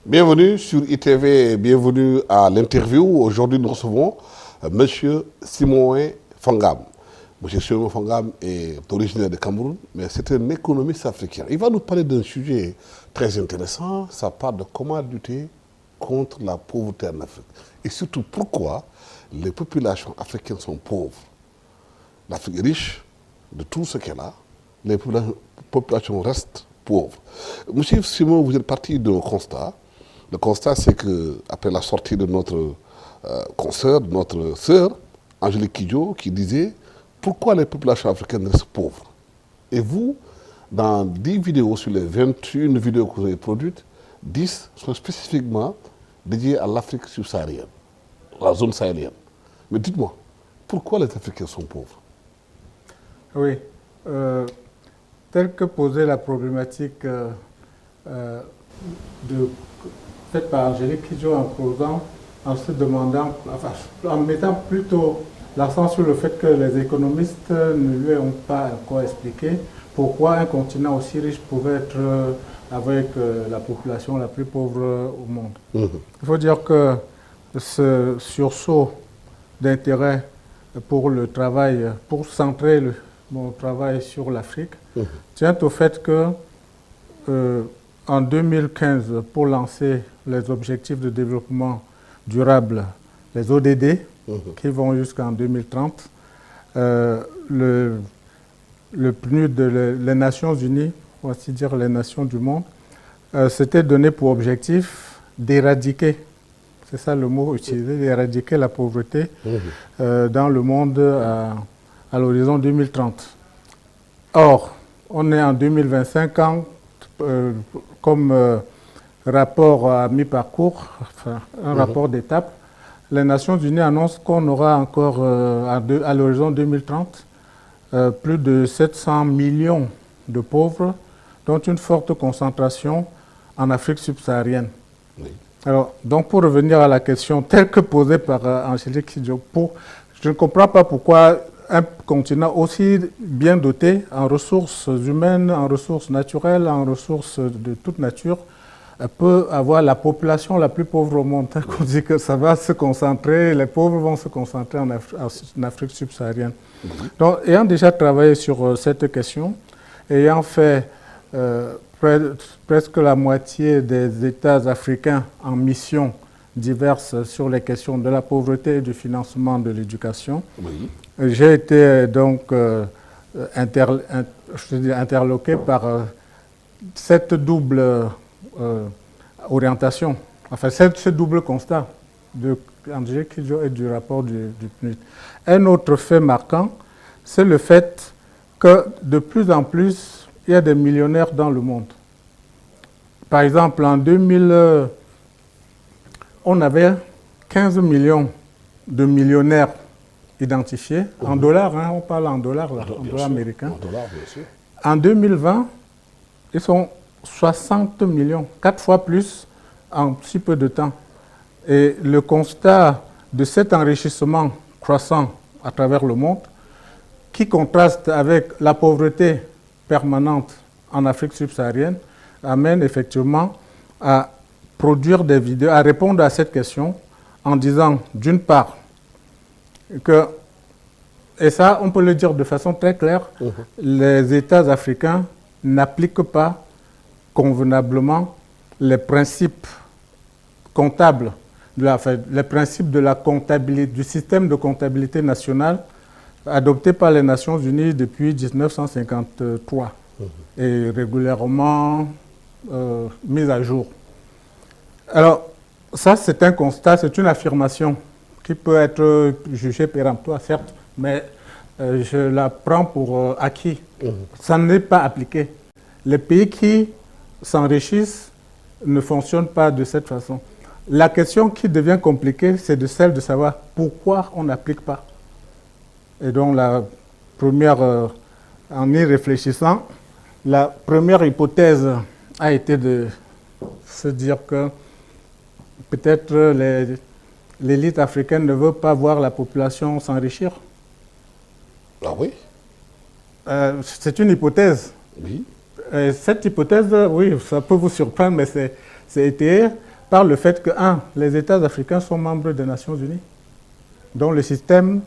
Bienvenue sur ITV, bienvenue à l'interview. Aujourd'hui, nous recevons M. Simon Fangam. M. Simon Fangam est originaire de Cameroun, mais c'est un économiste africain. Il va nous parler d'un sujet très intéressant. Ça parle de comment lutter contre la pauvreté en Afrique. Et surtout, pourquoi les populations africaines sont pauvres. L'Afrique est riche de tout ce qu'elle a. Les populations restent pauvres. Monsieur Simon, vous êtes parti d'un constat. Le constat, c'est qu'après la sortie de notre consoeur, de notre sœur, Angélique Kidjo, qui disait « Pourquoi les populations africaines restent pauvres ?» Et vous, dans 10 vidéos sur les 21 vidéos que vous avez produites, 10 sont spécifiquement dédiées à l'Afrique subsaharienne, la zone sahélienne. Mais dites-moi, pourquoi les Africains sont pauvres? Oui. Telle que posait la problématique faite par Angélique Kidjo en se demandant, en mettant plutôt l'accent sur le fait que les économistes ne lui ont pas encore expliqué pourquoi un continent aussi riche pouvait être avec la population la plus pauvre au monde. Il faut dire que ce sursaut d'intérêt pour le travail, pour centrer mon travail sur l'Afrique, tient au fait que en 2015, pour lancer les objectifs de développement durable, les ODD, qui vont jusqu'en 2030, le PNUD, les Nations Unies, on va ainsi dire les nations du monde, s'était donné pour objectif d'éradiquer, c'est ça le mot utilisé, d'éradiquer la pauvreté dans le monde à l'horizon 2030. Or, on est en 2025 quand, comme rapport à mi-parcours, enfin, un rapport d'étape, les Nations Unies annoncent qu'on aura encore à l'horizon 2030 plus de 700 millions de pauvres, dont une forte concentration en Afrique subsaharienne. Oui. Alors, donc pour revenir à la question telle que posée par Angélique Kidjo, je ne comprends pas pourquoi un continent aussi bien doté en ressources humaines, en ressources naturelles, en ressources de toute nature, peut avoir la population la plus pauvre au monde. On dit que ça va se concentrer, les pauvres vont se concentrer en Afrique subsaharienne. Donc, ayant déjà travaillé sur cette question, ayant fait presque la moitié des États africains en mission diverses sur les questions de la pauvreté et du financement de l'éducation, j'ai été donc interloqué par cette double orientation, enfin ce double constat de Angélique Kidjo et du rapport du PNUD. Un autre fait marquant, c'est le fait que de plus en plus, il y a des millionnaires dans le monde. Par exemple, en 2000, on avait 15 millions de millionnaires identifiés, en dollars, hein, on parle en dollars, là, en dollars américains. En dollars, bien sûr. En 2020, ils sont 60 millions, 4 fois plus en si peu de temps. Et le constat de cet enrichissement croissant à travers le monde, qui contraste avec la pauvreté permanente en Afrique subsaharienne, amène effectivement à produire des vidéos, à répondre à cette question en disant, d'une part, que, et ça on peut le dire de façon très claire, les États africains n'appliquent pas convenablement les principes comptables, les principes de la comptabilité, du système de comptabilité nationale adopté par les Nations Unies depuis 1953 et régulièrement mis à jour. Alors, ça c'est un constat, c'est une affirmation qui peut être jugée péremptoire, certes, mais je la prends pour acquis. Ça n'est pas appliqué. Les pays qui s'enrichissent ne fonctionnent pas de cette façon. La question qui devient compliquée, c'est celle de savoir pourquoi on n'applique pas. Et donc, la première, en y réfléchissant, la première hypothèse a été de se dire que peut-être l'élite africaine ne veut pas voir la population s'enrichir. Ah oui? C'est une hypothèse. Oui. Cette hypothèse, oui, ça peut vous surprendre, mais c'est étayé par le fait que, les États africains sont membres des Nations Unies, dont le système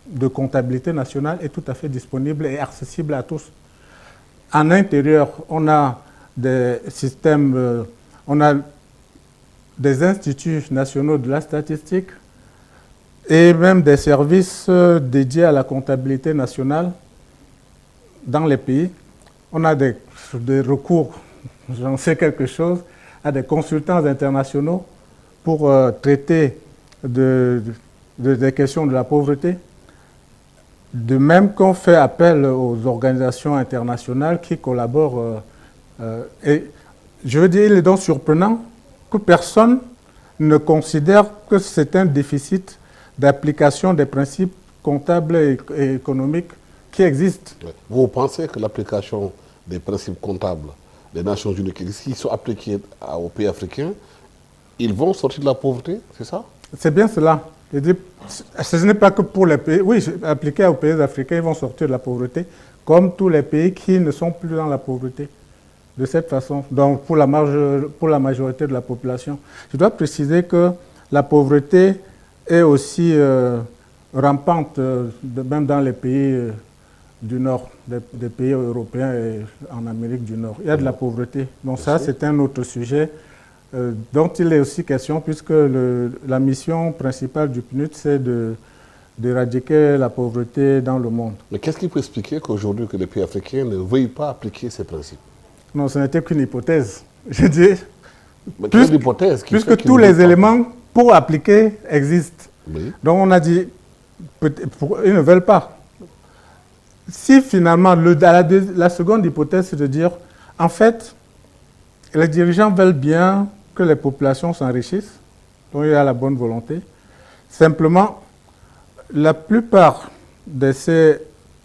de comptabilité nationale est tout à fait disponible et accessible à tous. En intérieur, on a des systèmes, on a des instituts nationaux de la statistique et même des services dédiés à la comptabilité nationale dans les pays. On a des recours, j'en sais quelque chose, à des consultants internationaux pour traiter des questions de la pauvreté. De même qu'on fait appel aux organisations internationales qui collaborent. Et je veux dire, il est donc surprenant que personne ne considère que c'est un déficit d'application des principes comptables et économiques qui existent. Vous pensez que l'application des principes comptables des Nations Unies qui sont appliqués aux pays africains, ils vont sortir de la pauvreté, c'est ça? C'est bien cela. Je dis, ce n'est pas que pour les pays, oui, appliqués aux pays africains, ils vont sortir de la pauvreté, comme tous les pays qui ne sont plus dans la pauvreté. De cette façon, donc pour la majorité de la population. Je dois préciser que la pauvreté est aussi rampante, même dans les pays du Nord, des pays européens et en Amérique du Nord. Il y a de la pauvreté. Donc ça, c'est un autre sujet dont il est aussi question, puisque la mission principale du PNUD, c'est d'éradiquer la pauvreté dans le monde. Mais qu'est-ce qui peut expliquer qu'aujourd'hui que les pays africains ne veuillent pas appliquer ces principes? Non, ce n'était qu'une hypothèse. Je dis, puisque tous les éléments pour appliquer existent. Oui. Donc on a dit, ils ne veulent pas. Si finalement, la seconde hypothèse, c'est de dire, en fait, les dirigeants veulent bien que les populations s'enrichissent, donc il y a la bonne volonté. Simplement, la plupart de ces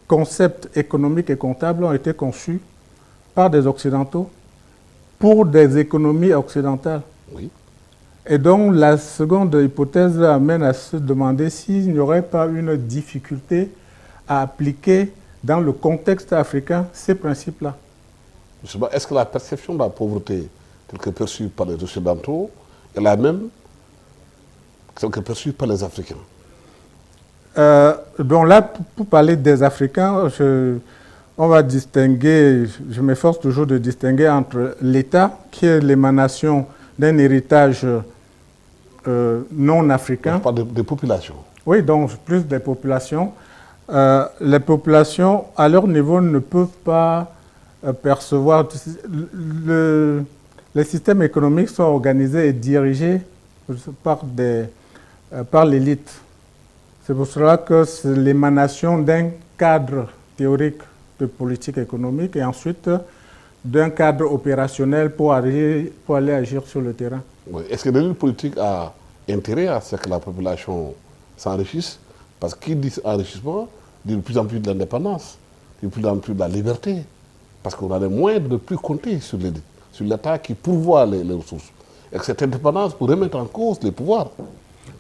concepts économiques et comptables ont été conçus par des Occidentaux pour des économies occidentales. Oui. Et donc la seconde hypothèse amène à se demander s'il n'y aurait pas une difficulté à appliquer dans le contexte africain ces principes-là. Est-ce que la perception de la pauvreté telle que perçue par les Occidentaux est la même telle que perçue par les Africains? Donc là, pour parler des Africains, on va distinguer, je m'efforce toujours de distinguer entre l'État, qui est l'émanation d'un héritage non africain. On parle des populations. Oui, donc plus des populations. Les populations, à leur niveau, ne peuvent pas percevoir. Les systèmes économiques sont organisés et dirigés par l'élite. C'est pour cela que c'est l'émanation d'un cadre théorique de politique économique et ensuite d'un cadre opérationnel pour aller agir sur le terrain. Oui. Est-ce que l'élite politique a intérêt à ce que la population s'enrichisse? Parce qu'il dit enrichissement, dit de plus en plus de l'indépendance, de plus en plus de la liberté. Parce qu'on a les moyens de ne plus compter sur l'élite, sur l'État qui pourvoit les ressources. Et que cette indépendance pourrait remettre en cause les pouvoirs.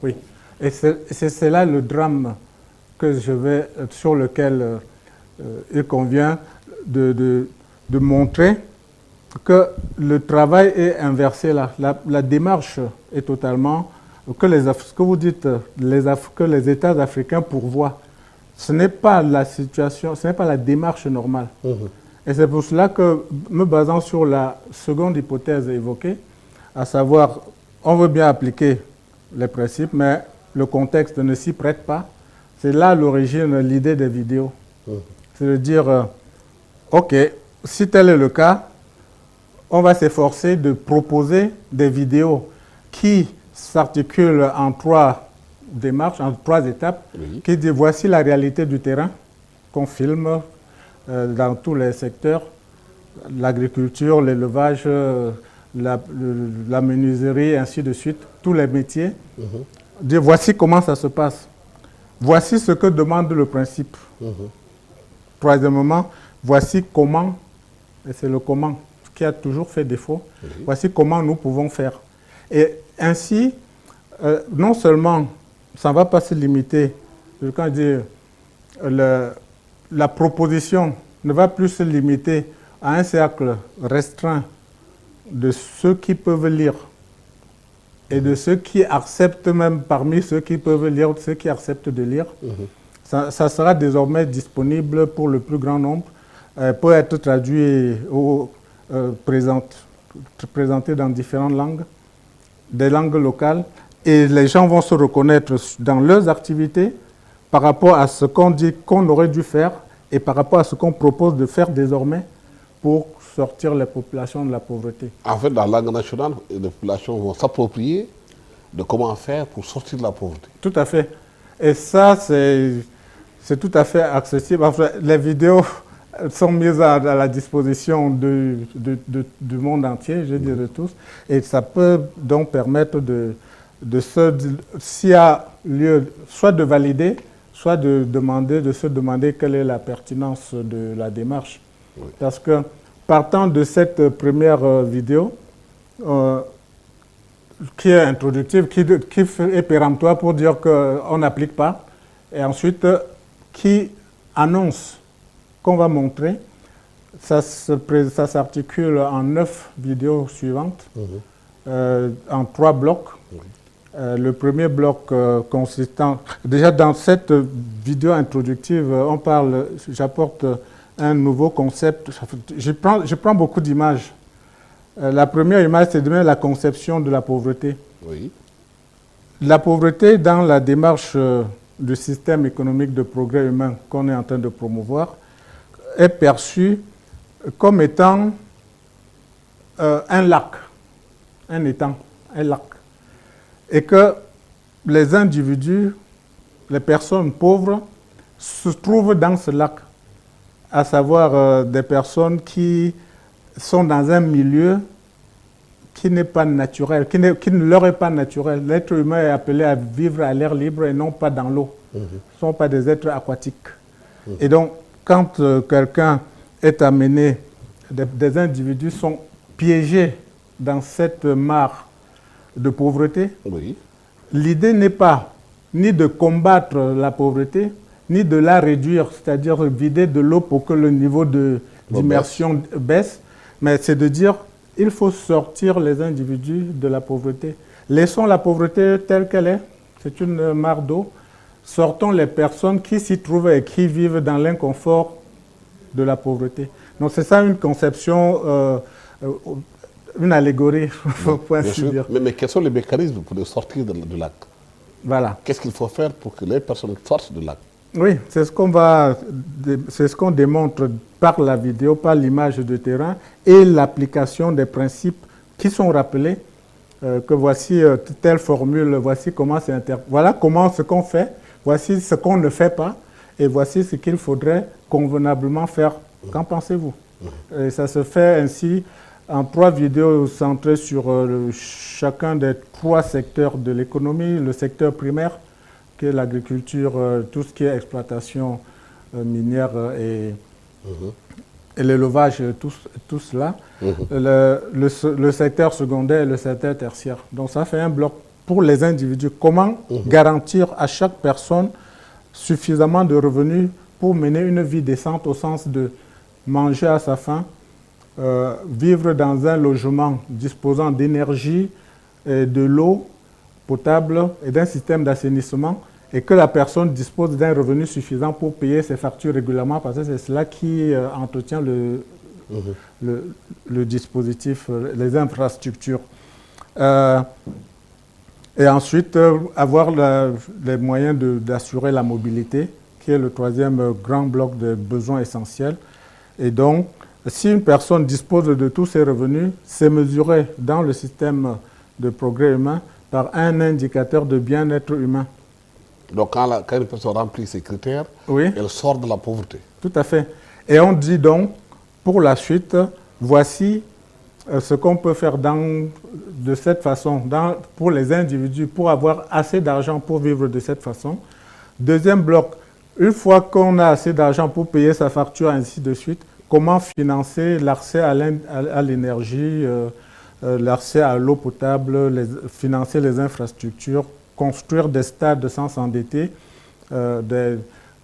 Oui, et c'est là le drame sur lequel il convient de montrer que le travail est inversé là. La démarche est totalement ce que vous dites, que les États africains pourvoient. Ce n'est pas la situation, ce n'est pas la démarche normale. Mmh. Et c'est pour cela que, me basant sur la seconde hypothèse évoquée, à savoir, on veut bien appliquer les principes, mais le contexte ne s'y prête pas. C'est là l'origine, l'idée des vidéos. Mmh. C'est de dire, OK, si tel est le cas, on va s'efforcer de proposer des vidéos qui s'articulent en 3 démarches, en 3 étapes, oui, qui disent voici la réalité du terrain qu'on filme dans tous les secteurs, l'agriculture, l'élevage, la menuiserie, ainsi de suite, tous les métiers. Mmh. Dire voici comment ça se passe. Voici ce que demande le principe. Mmh. Troisièmement, voici comment, et c'est le comment qui a toujours fait défaut, oui, voici comment nous pouvons faire. Et ainsi, non seulement ça ne va pas se limiter, quand je dis, la proposition ne va plus se limiter à un cercle restreint de ceux qui peuvent lire et de ceux qui acceptent, même parmi ceux qui peuvent lire, ceux qui acceptent de lire. Ça sera désormais disponible pour le plus grand nombre, peut être traduit ou présenté dans différentes langues, des langues locales, et les gens vont se reconnaître dans leurs activités par rapport à ce qu'on dit qu'on aurait dû faire et par rapport à ce qu'on propose de faire désormais pour sortir les populations de la pauvreté. En fait, dans la langue nationale, les populations vont s'approprier de comment faire pour sortir de la pauvreté. Tout à fait. Et ça, c'est tout à fait accessible. Enfin, les vidéos sont mises à la disposition du monde entier, je dirais tous, et ça peut donc permettre s'il y a lieu, soit de valider, soit de se demander quelle est la pertinence de la démarche. Oui. Parce que partant de cette première vidéo, qui est introductive, qui est péremptoire pour dire qu'on n'applique pas, et ensuite qui annonce qu'on va montrer, ça s'articule en 9 vidéos suivantes, en 3 blocs. Le premier bloc consistant... Déjà dans cette vidéo introductive, j'apporte un nouveau concept. Je prends beaucoup d'images. La première image, c'est la conception de la pauvreté. Oui. La pauvreté, dans la démarche du système économique de progrès humain qu'on est en train de promouvoir, est perçue comme étant un lac, un étang, un lac. Et que les individus, les personnes pauvres, se trouvent dans ce lac, à savoir des personnes qui sont dans un milieu qui n'est pas naturel, qui ne leur est pas naturel. L'être humain est appelé à vivre à l'air libre et non pas dans l'eau. Ce ne sont pas des êtres aquatiques. Et donc, quand quelqu'un est amené, des individus sont piégés dans cette mare de pauvreté, Oui. l'idée n'est pas ni de combattre la pauvreté, ni de la réduire, c'est-à-dire vider de l'eau pour que le niveau d'immersion baisse, mais c'est de dire il faut sortir les individus de la pauvreté. Laissons la pauvreté telle qu'elle est, c'est une mare d'eau. Sortons les personnes qui s'y trouvent et qui vivent dans l'inconfort de la pauvreté. Donc c'est ça une conception, une allégorie, pour ainsi dire. Mais quels sont les mécanismes pour sortir du lac? Voilà. Qu'est-ce qu'il faut faire pour que les personnes sortent du lac? Oui, c'est ce qu'on démontre par la vidéo, par l'image de terrain et l'application des principes qui sont rappelés, que voici telle formule, voici comment c'est voilà ce qu'on fait, voici ce qu'on ne fait pas et voici ce qu'il faudrait convenablement faire. Qu'en pensez-vous? Et ça se fait ainsi en 3 vidéos centrées sur chacun des 3 secteurs de l'économie, le secteur primaire, qui est l'agriculture, tout ce qui est exploitation minière et l'élevage, tout cela, le secteur secondaire et le secteur tertiaire. Donc ça fait un bloc pour les individus. Comment garantir à chaque personne suffisamment de revenus pour mener une vie décente au sens de manger à sa faim, vivre dans un logement disposant d'énergie, de l'eau potable et d'un système d'assainissement, et que la personne dispose d'un revenu suffisant pour payer ses factures régulièrement, parce que c'est cela qui entretient le dispositif, les infrastructures. Et ensuite, avoir les moyens d'assurer la mobilité, qui est le 3e grand bloc de besoins essentiels. Et donc, si une personne dispose de tous ses revenus, c'est mesuré dans le système de progrès humain par un indicateur de bien-être humain. Donc quand une personne remplit ces critères, oui, elle sort de la pauvreté. Tout à fait. Et on dit donc, pour la suite, voici ce qu'on peut faire de cette façon, pour les individus, pour avoir assez d'argent pour vivre de cette façon. Deuxième bloc, une fois qu'on a assez d'argent pour payer sa facture, ainsi de suite, comment financer l'accès à l'énergie, l'accès à l'eau potable, financer les infrastructures, construire des stades sans s'endetter,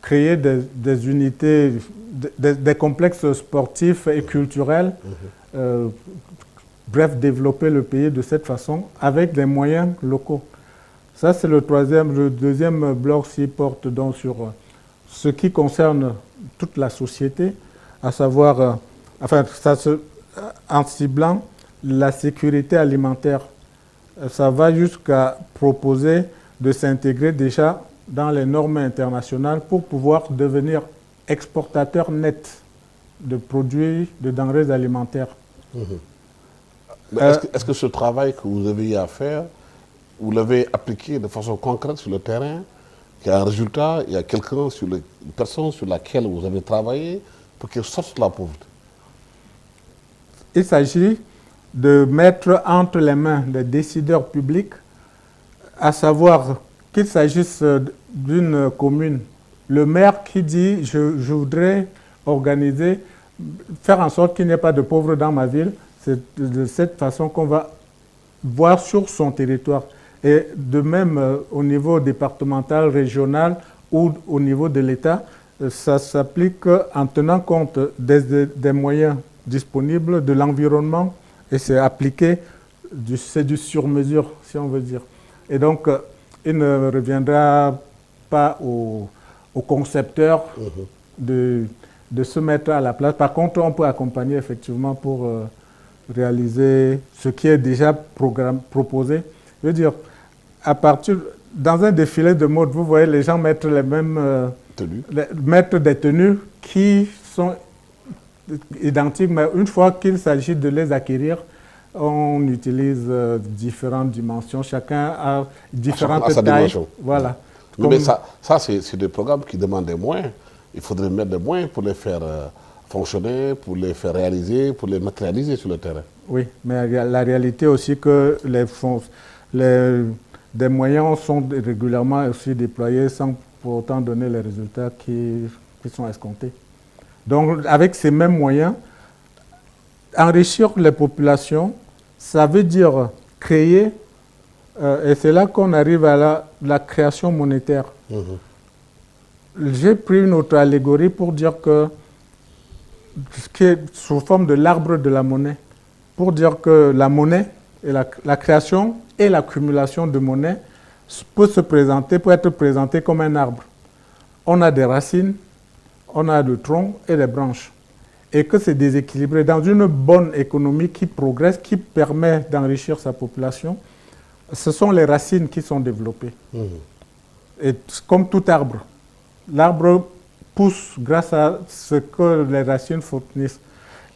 créer des unités, des complexes sportifs et culturels bref, développer le pays de cette façon avec des moyens locaux. Ça, c'est le troisième. Le deuxième bloc s'y porte donc sur ce qui concerne toute la société, à savoir, en ciblant la sécurité alimentaire. Ça va jusqu'à proposer de s'intégrer déjà dans les normes internationales pour pouvoir devenir exportateur net de produits, de denrées alimentaires. Est-ce que ce travail que vous avez eu à faire, vous l'avez appliqué de façon concrète sur le terrain? Il y a un résultat, il y a quelqu'un, une personne sur laquelle vous avez travaillé pour qu'elle sorte de la pauvreté? Il s'agit de mettre entre les mains des décideurs publics, à savoir qu'il s'agisse d'une commune, le maire qui dit je voudrais organiser, faire en sorte qu'il n'y ait pas de pauvres dans ma ville, c'est de cette façon qu'on va voir sur son territoire. Et de même au niveau départemental, régional ou au niveau de l'État, ça s'applique en tenant compte des moyens disponibles, de l'environnement, et c'est appliqué, c'est du sur-mesure, si on veut dire. Et donc, il ne reviendra pas au concepteur de se mettre à la place. Par contre, on peut accompagner effectivement pour réaliser ce qui est déjà proposé. Je veux dire, dans un défilé de mode, vous voyez les gens mettre les mêmes tenues, mettre des tenues qui sont identiques, mais une fois qu'il s'agit de les acquérir, on utilise différentes dimensions. Chacun a différentes tailles. Dimension. Voilà. Mais ça c'est des programmes qui demandent des moyens. Il faudrait mettre des moyens pour les faire fonctionner, pour les faire réaliser, pour les matérialiser sur le terrain. Oui, mais la réalité aussi que des moyens sont régulièrement aussi déployés sans pour autant donner les résultats qui sont escomptés. Donc, avec ces mêmes moyens, enrichir les populations, ça veut dire créer, et c'est là qu'on arrive à la création monétaire. J'ai pris une autre allégorie pour dire que, qui est sous forme de l'arbre de la monnaie, pour dire que la monnaie, et la création et l'accumulation de monnaie peut être présentée comme un arbre. On a des racines, on a le tronc et les branches. Et que c'est déséquilibré. Dans une bonne économie qui progresse, qui permet d'enrichir sa population, ce sont les racines qui sont développées. Et comme tout arbre, l'arbre pousse grâce à ce que les racines fournissent.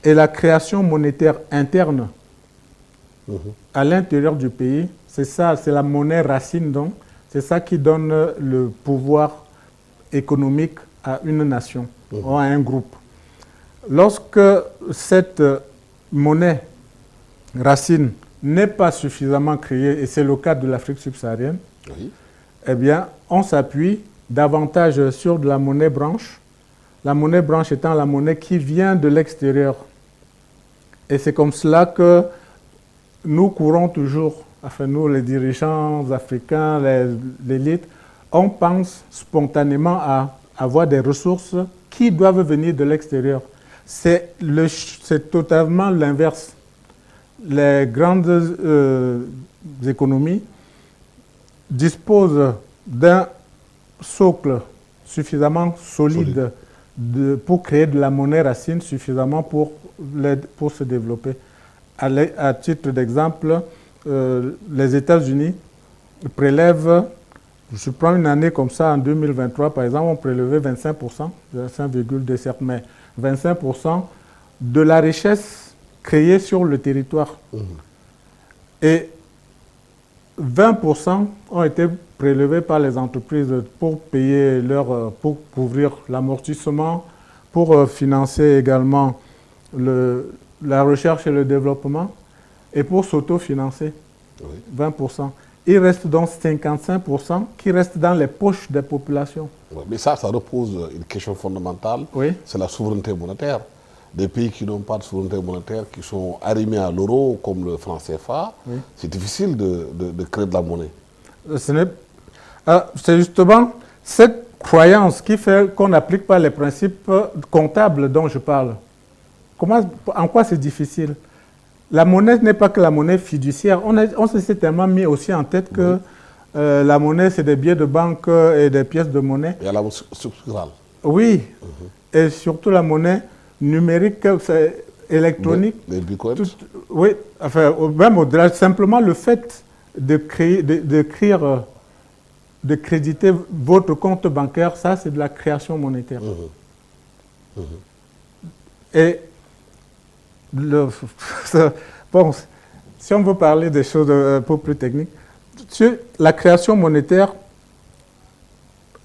Et la création monétaire interne à l'intérieur du pays, c'est ça, c'est la monnaie racine donc, c'est ça qui donne le pouvoir économique à une nation ou à un groupe. Lorsque cette monnaie racine n'est pas suffisamment créée, et c'est le cas de l'Afrique subsaharienne, eh bien, on s'appuie davantage sur de la monnaie branche. La monnaie branche étant la monnaie qui vient de l'extérieur. Et c'est comme cela que nous courons toujours, enfin nous les dirigeants africains, l'élite, on pense spontanément à avoir des ressources qui doivent venir de l'extérieur. C'est totalement l'inverse. Les grandes économies disposent d'un socle suffisamment solide pour créer de la monnaie racine suffisamment pour se développer. À titre d'exemple, les États-Unis prélèvent, je prends une année comme ça, en 2023 par exemple, on prélevait 25%, 25,2 certes, mais 25% de la richesse créée sur le territoire. Et 20% ont été prélevés par les entreprises pour payer pour couvrir l'amortissement, pour financer également la recherche et le développement et pour s'autofinancer. 20%. Il reste donc 55% qui restent dans les poches des populations. Mais ça repose une question fondamentale, c'est la souveraineté monétaire. Des pays qui n'ont pas de souveraineté monétaire, qui sont arrimés à l'euro comme le franc CFA, c'est difficile de créer de la monnaie. C'est justement cette croyance qui fait qu'on n'applique pas les principes comptables dont je parle. En quoi c'est difficile? La monnaie n'est pas que la monnaie fiduciaire. On s'est tellement mis aussi en tête que la monnaie, c'est des billets de banque et des pièces de monnaie. Il y a la monnaie structurale. Oui, et surtout la monnaie numérique, c'est électronique. Les bitcoins. Oui, enfin, même au-delà, simplement le fait de créditer votre compte bancaire, ça, c'est de la création monétaire. Et bon, si on veut parler des choses un peu plus techniques, la création monétaire,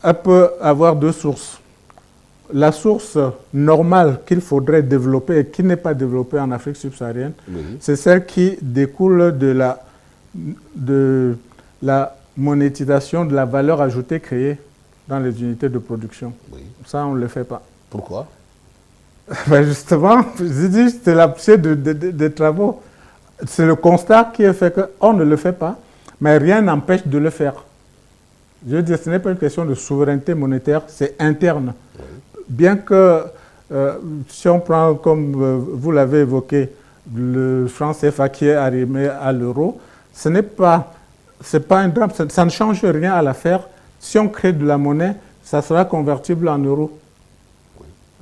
elle peut avoir deux sources. La source normale qu'il faudrait développer et qui n'est pas développée en Afrique subsaharienne, c'est celle qui découle de la monétisation de la valeur ajoutée créée dans les unités de production. Ça, on ne le fait pas. Pourquoi? Ben justement, je dis, c'est l'objet des travaux. C'est le constat qui est fait qu'on ne le fait pas, mais rien n'empêche de le faire. Je veux dire, ce n'est pas une question de souveraineté monétaire, c'est interne. Bien que, si on prend, comme vous l'avez évoqué, le franc CFA qui est arrimé à l'euro, c'est pas un drame, ça ne change rien à l'affaire. Si on crée de la monnaie, ça sera convertible en euros.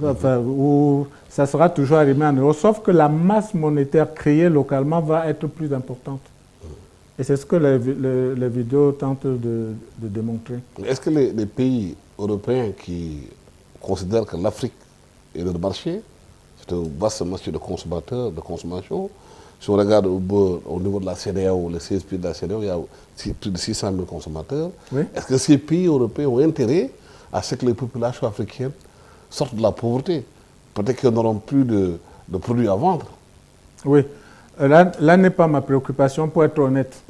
Enfin, ou ça sera toujours arrimé en euros, sauf que la masse monétaire créée localement va être plus importante. Et c'est ce que les vidéos tentent de démontrer. Est-ce que les pays européens qui considèrent que l'Afrique est leur marché, c'est un vaste marché de consommateurs, de consommation, si on regarde au niveau de la CEDEAO, les 16 pays de la CEDEAO, il y a plus de 600 000 consommateurs. Oui. Est-ce que ces pays européens ont intérêt à ce que les populations africaines sortent de la pauvreté? Peut-être qu'ils n'auront plus de produits à vendre. Oui. Là n'est pas ma préoccupation, pour être honnête.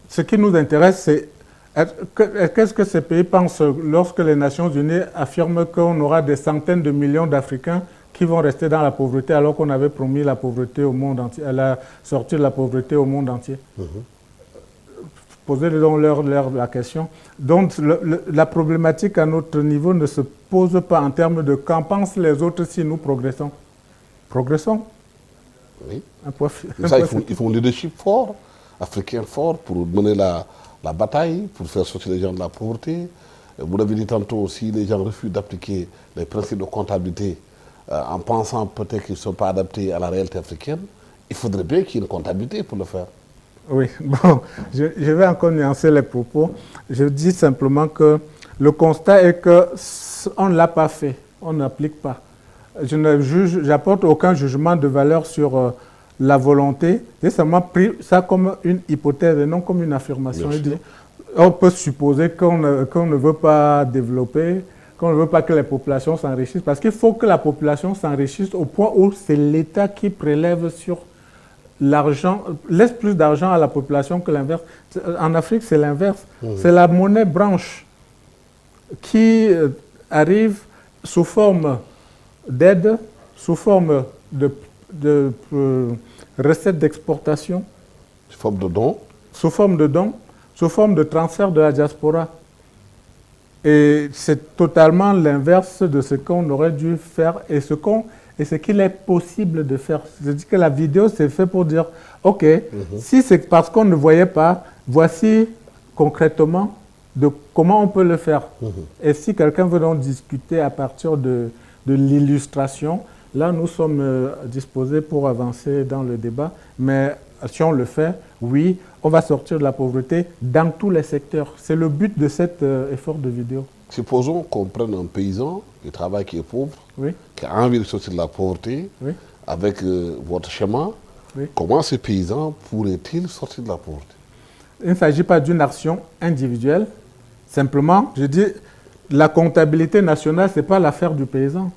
Ce qui nous intéresse, c'est qu'est-ce que ces pays pensent lorsque les Nations Unies affirment qu'on aura des centaines de millions d'Africains qui vont rester dans la pauvreté alors qu'on avait promis la pauvreté au monde entier, la sortie de la pauvreté au monde entier. Posez-leur la question. Donc la problématique à notre niveau ne se pose pas en termes de qu'en pensent les autres si nous progressons. Progressons. Oui. Il faut un leadership fort, africain fort, pour mener la bataille, pour faire sortir les gens de la pauvreté. Vous l'avez dit tantôt aussi, les gens refusent d'appliquer les principes de comptabilité en pensant peut-être qu'ils ne sont pas adaptés à la réalité africaine. Il faudrait bien qu'il y ait une comptabilité pour le faire. Oui, bon, je vais encore nuancer les propos. Je dis simplement que le constat est qu'on ne l'a pas fait, on n'applique pas. Je n'apporte aucun jugement de valeur sur la volonté. J'ai seulement pris ça comme une hypothèse et non comme une affirmation. On peut supposer qu'on ne veut pas développer, qu'on ne veut pas que les populations s'enrichissent, parce qu'il faut que la population s'enrichisse au point où c'est l'État qui prélève sur l'argent, laisse plus d'argent à la population que l'inverse. En Afrique, c'est l'inverse. C'est la monnaie blanche qui arrive sous forme d'aide, sous forme de recettes d'exportation. Sous forme de dons. Sous forme de dons, sous forme de transfert de la diaspora. Et c'est totalement l'inverse de ce qu'on aurait dû faire et ce qu'il est possible de faire. Je dis que la vidéo, c'est fait pour dire, OK, si c'est parce qu'on ne voyait pas, voici concrètement de comment on peut le faire. Et si quelqu'un veut donc discuter à partir de l'illustration, là, nous sommes disposés pour avancer dans le débat. Mais si on le fait, oui, on va sortir de la pauvreté dans tous les secteurs. C'est le but de cet effort de vidéo. Supposons qu'on prenne un paysan qui travaille, qui est pauvre, qui a envie de sortir de la pauvreté, avec votre schéma. Comment ces paysans pourraient-ils sortir de la pauvreté? Il ne s'agit pas d'une action individuelle. Simplement, je dis, la comptabilité nationale, ce n'est pas l'affaire du paysan.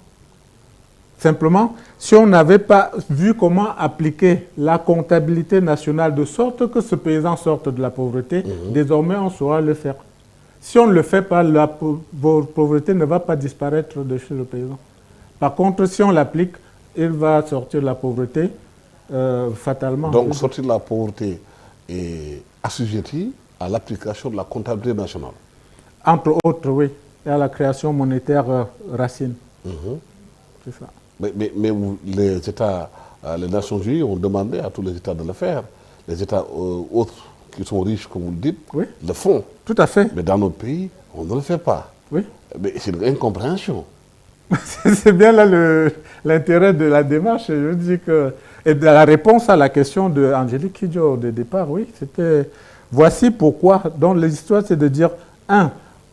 Simplement, si on n'avait pas vu comment appliquer la comptabilité nationale de sorte que ce paysan sorte de la pauvreté, désormais on saura le faire. Si on ne le fait pas, la pauvreté ne va pas disparaître de chez le paysan. Par contre, si on l'applique, il va sortir de la pauvreté fatalement. Donc sortir de la pauvreté est assujetti à l'application de la comptabilité nationale. Entre autres, oui, et à la création monétaire racine. C'est ça. Mais les États les Nations Unies ont demandé à tous les États de le faire. Les États autres qui sont riches, comme vous le dites, Oui. le font. Tout à fait. Mais dans notre pays, on ne le fait pas. Oui. Mais c'est une incompréhension. C'est bien là l'intérêt de la démarche. Je dis que, et de la réponse à la question de Angélique Kidjo au départ, oui, c'était voici pourquoi. Donc l'histoire, c'est de dire,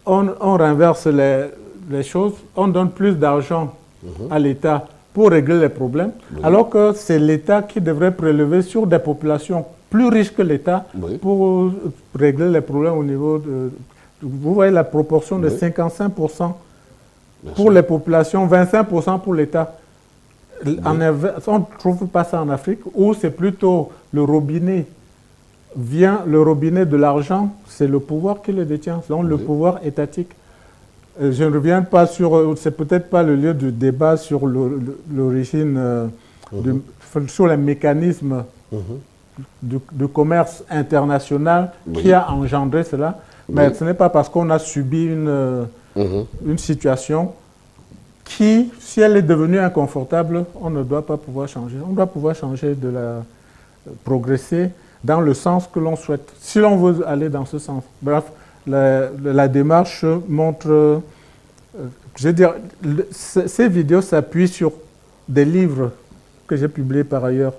on renverse les choses, on donne plus d'argent à l'État pour régler les problèmes, alors que c'est l'État qui devrait prélever sur des populations plus riches que l'État pour régler les problèmes au niveau de... Vous voyez la proportion de 55% pour les populations, 25% pour l'État. On ne trouve pas ça en Afrique, où c'est plutôt le robinet de l'argent, c'est le pouvoir qui le détient, donc le pouvoir étatique. Je ne reviens pas sur, c'est peut-être pas le lieu du débat sur l'origine, sur les mécanismes du commerce international qui a engendré cela, mais ce n'est pas parce qu'on a subi une situation qui, si elle est devenue inconfortable, on ne doit pas pouvoir changer. On doit pouvoir changer, progresser dans le sens que l'on souhaite, si l'on veut aller dans ce sens. Bref, la démarche montre, je veux dire, ces vidéos s'appuient sur des livres que j'ai publiés par ailleurs,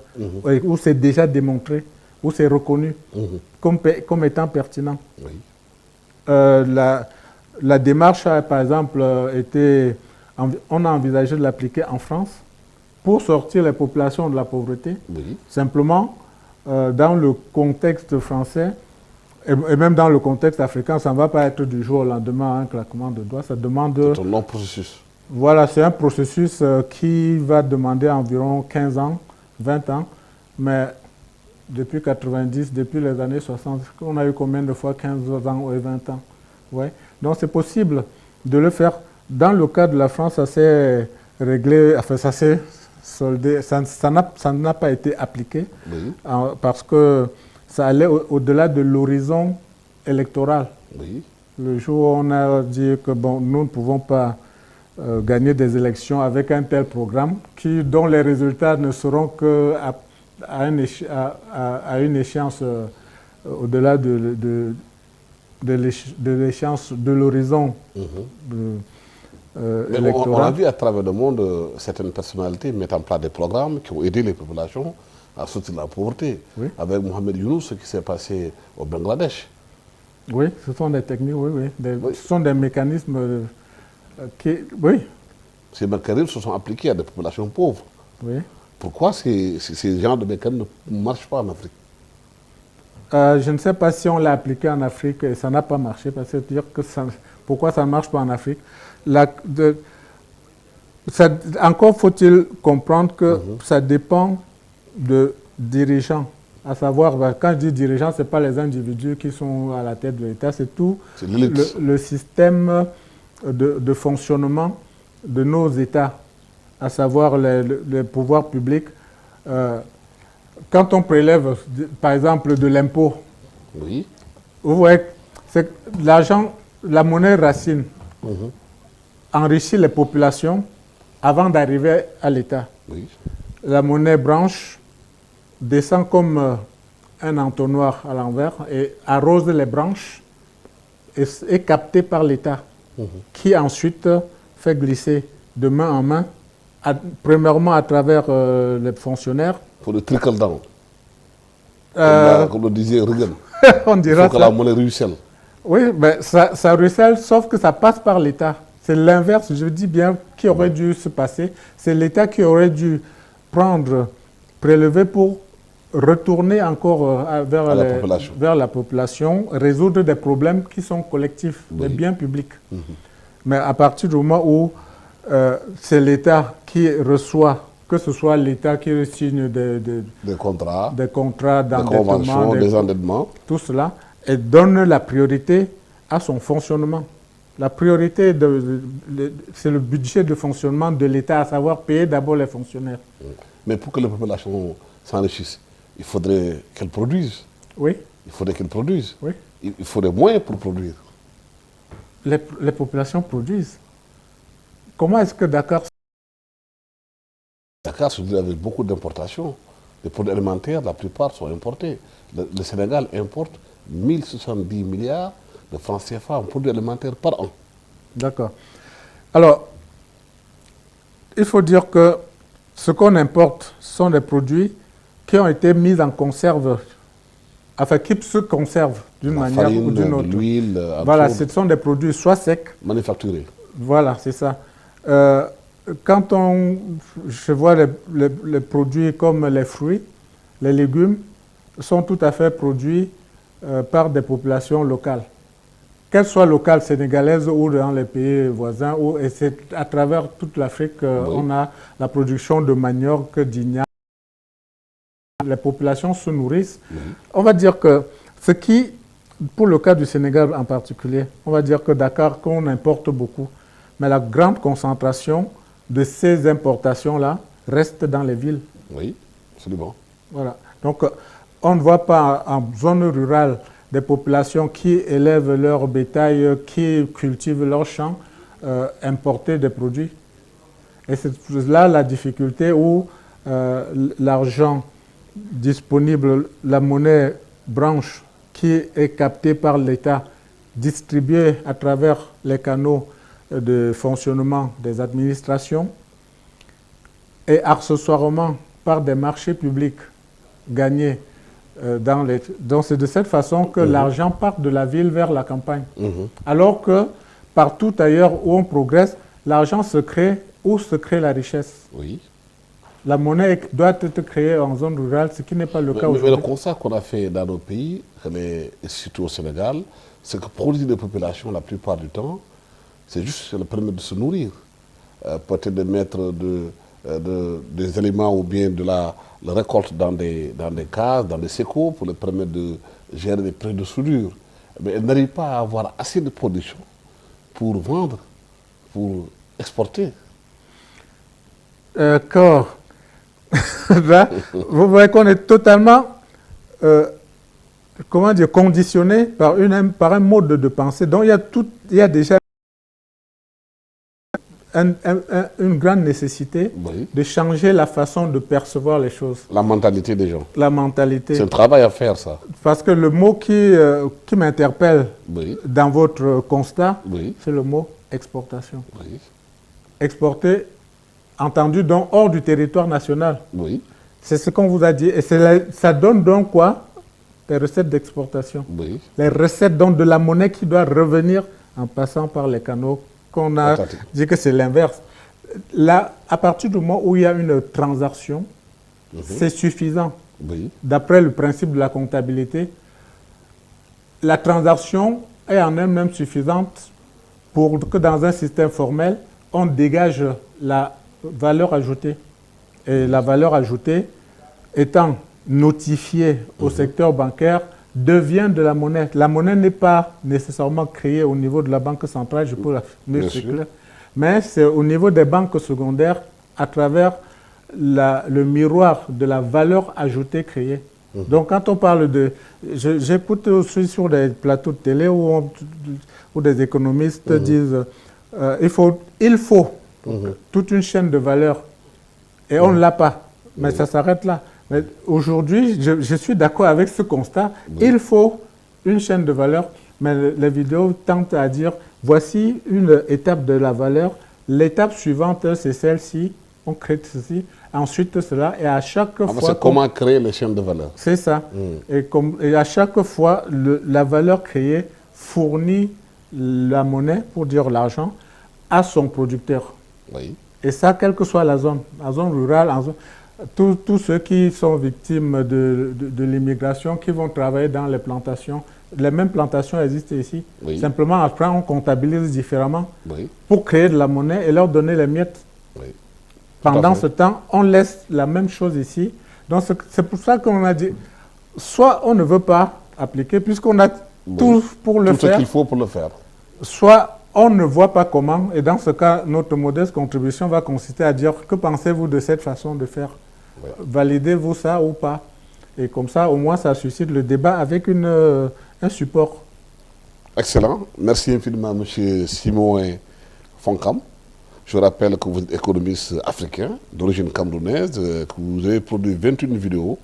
où c'est déjà démontré, où c'est reconnu comme étant pertinent. Oui. La démarche a, par exemple, on a envisagé de l'appliquer en France pour sortir les populations de la pauvreté. Oui. Simplement, dans le contexte français, et même dans le contexte africain, ça ne va pas être du jour au lendemain un claquement de doigts. Ça demande... C'est un long processus. Voilà, c'est un processus qui va demander environ 15 ans, 20 ans. Mais depuis 90, depuis les années 60, on a eu combien de fois 15 ans et 20 ans? Ouais. Donc c'est possible de le faire. Dans le cas de la France, ça s'est réglé, enfin ça s'est soldé, ça n'a pas été appliqué parce que ça allait au-delà de l'horizon électoral. Oui. Le jour où on a dit que bon, nous ne pouvons pas gagner des élections avec un tel programme dont les résultats ne seront qu'à une échéance au-delà de l'échéance de l'horizon électoral. On a vu à travers le monde certaines personnalités mettre en place des programmes qui ont aidé les populations à sortir de la pauvreté. Oui. Avec Mohamed Younous, ce qui s'est passé au Bangladesh. Oui, ce sont des techniques, ce sont des mécanismes qui... Oui. Ces mécanismes se sont appliqués à des populations pauvres. Oui. Pourquoi ces genres de mécanismes ne marchent pas en Afrique? Je ne sais pas si on l'a appliqué en Afrique et ça n'a pas marché. Parce que dire que pourquoi ça ne marche pas en Afrique? Encore faut-il comprendre que ça dépend de dirigeants. À savoir, quand je dis dirigeants, ce n'est pas les individus qui sont à la tête de l'État, c'est tout le système de fonctionnement de nos États, à savoir les pouvoirs publics. Quand on prélève, par exemple, de l'impôt, vous voyez, l'argent, la monnaie racine enrichit les populations avant d'arriver à l'État. Oui. La monnaie branche descend comme un entonnoir à l'envers et arrose les branches et est captée par l'État, qui ensuite fait glisser de main en main, premièrement à travers les fonctionnaires. Pour le trickle down. Comme le disait Reagan. On dira il faut que la monnaie ruisselle. Oui, mais ça ruisselle, sauf que ça passe par l'État. C'est l'inverse, je dis bien, qui aurait dû se passer. C'est l'État qui aurait dû prélever pour retourner encore vers la population, résoudre des problèmes qui sont collectifs, des biens publics. Mais à partir du moment où c'est l'État qui reçoit, que ce soit l'État qui signe des contrats d'endettement, des endettements, tout cela, et donne la priorité à son fonctionnement. La priorité, c'est le budget de fonctionnement de l'État, à savoir payer d'abord les fonctionnaires. Mais pour que la population s'enrichisse, il faudrait qu'elle produise. Oui. Il faudrait qu'elle produise. Oui. Il faut des moyens pour produire. Les populations produisent. Comment est-ce que Dakar Dakar se dit avec beaucoup d'importations. Les produits alimentaires, la plupart sont importés. Le Sénégal importe 1070 milliards de francs CFA en produits alimentaires par an. D'accord. Alors, il faut dire que ce qu'on importe sont des produits qui ont été mis en conserve, enfin qui se conservent d'une manière ou d'une autre. L'huile, voilà, ce sont des produits soit secs. Manufacturés. Voilà, c'est ça. Quand je vois les produits comme les fruits, les légumes, sont tout à fait produits par des populations locales. Qu'elles soient locales sénégalaises ou dans les pays voisins, et c'est à travers toute l'Afrique qu'on a la production de manioc, d'igname. Les populations se nourrissent. On va dire que ce qui, pour le cas du Sénégal en particulier, on va dire que Dakar, qu'on importe beaucoup, mais la grande concentration de ces importations-là reste dans les villes. Oui, absolument. Voilà. Donc, on ne voit pas en zone rurale des populations qui élèvent leur bétail, qui cultivent leurs champs, importer des produits. Et c'est là la difficulté où l'argent disponible, la monnaie branche qui est captée par l'État, distribuée à travers les canaux de fonctionnement des administrations et accessoirement par des marchés publics gagnés donc c'est de cette façon que l'argent part de la ville vers la campagne. Alors que partout ailleurs où on progresse, l'argent se crée où se crée la richesse. Oui. La monnaie doit être créée en zone rurale, ce qui n'est pas le cas aujourd'hui. Mais le constat qu'on a fait dans nos pays, et surtout au Sénégal, c'est que produire des populations la plupart du temps, c'est juste le permettre de se nourrir. Peut-être de mettre des aliments ou bien de la récolte dans des cases, dans des sécos pour les permettre de gérer des prix de soudure. Mais elles n'arrivent pas à avoir assez de production pour vendre, pour exporter. D'accord. Là, vous voyez qu'on est totalement comment dire, conditionné par un mode de pensée. Donc il y a déjà une grande nécessité de changer la façon de percevoir les choses. La mentalité des gens. La mentalité. C'est un travail à faire, ça. Parce que le mot qui m'interpelle dans votre constat, c'est le mot exportation. Exporter, entendu donc hors du territoire national. C'est ce qu'on vous a dit. Et ça donne donc quoi? Les recettes d'exportation. Les recettes donc de la monnaie qui doit revenir en passant par les canaux qu'on a dit que c'est l'inverse. Là, à partir du moment où il y a une transaction, c'est suffisant. D'après le principe de la comptabilité, la transaction est en elle-même suffisante pour que dans un système formel, on dégage la valeur ajoutée. Et la valeur ajoutée, étant notifiée au secteur bancaire, devient de la monnaie. La monnaie n'est pas nécessairement créée au niveau de la banque centrale, je peux l'affirmer, mais c'est au niveau des banques secondaires à travers le miroir de la valeur ajoutée créée. Donc quand on parle de... J'écoute aussi sur des plateaux de télé où des économistes disent il faut toute une chaîne de valeur et on ne l'a pas, mais ça s'arrête là. Mais aujourd'hui, je suis d'accord avec ce constat. Il faut une chaîne de valeur, mais les vidéos tentent à dire voici une étape de la valeur. L'étape suivante, c'est celle-ci. On crée ceci, ensuite cela, et à chaque fois... C'est comment créer les chaînes de valeur. C'est ça. Et à chaque fois, la valeur créée fournit la monnaie, pour dire l'argent, à son producteur. Et ça, quelle que soit la zone rurale, tous ceux qui sont victimes de l'immigration, qui vont travailler dans les plantations, les mêmes plantations existent ici. Simplement, après, on comptabilise différemment pour créer de la monnaie et leur donner les miettes. Pendant ce temps, on laisse la même chose ici. Donc, c'est pour ça qu'on a dit, soit on ne veut pas appliquer, puisqu'on a tout pour le faire. Tout ce qu'il faut pour le faire. Soit on ne voit pas comment, et dans ce cas, notre modeste contribution va consister à dire, que pensez-vous de cette façon de faire? Validez-vous ça ou pas? Et comme ça, au moins, ça suscite le débat avec un support. Excellent. Merci infiniment, M. Simon Fonkam. Je rappelle que vous êtes économiste africain, d'origine camerounaise, que vous avez produit 21 vidéos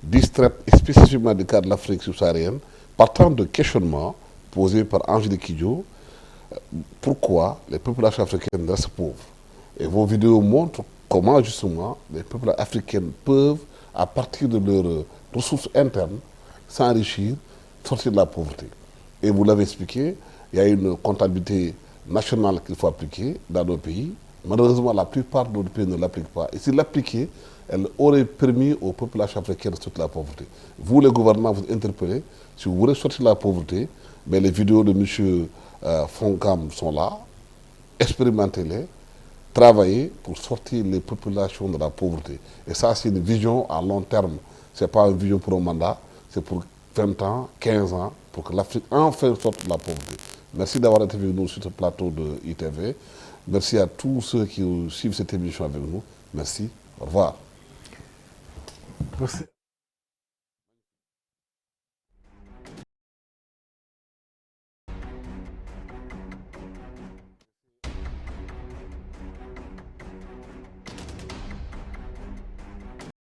distraites spécifiquement du cas de l'Afrique subsaharienne, partant de questionnements posés par Angélique Kidjo, pourquoi les populations africaines restent pauvres. Et vos vidéos montrent comment justement les peuples africains peuvent, à partir de leurs ressources internes, s'enrichir, sortir de la pauvreté. Et vous l'avez expliqué, il y a une comptabilité nationale qu'il faut appliquer dans nos pays. Malheureusement, la plupart de nos pays ne l'appliquent pas. Et s'ils l'appliquaient, elle aurait permis aux populations africaines de sortir de la pauvreté. Vous, les gouvernements, vous interpellez. Si vous voulez sortir de la pauvreté, mais les vidéos de M. Fongam sont là. Expérimentez-les. Travailler pour sortir les populations de la pauvreté. Et ça, c'est une vision à long terme. Ce n'est pas une vision pour un mandat, c'est pour 20 ans, 15 ans, pour que l'Afrique enfin sorte de la pauvreté. Merci d'avoir été avec nous sur ce plateau de ITV. Merci à tous ceux qui suivent cette émission avec nous. Merci. Au revoir. Merci.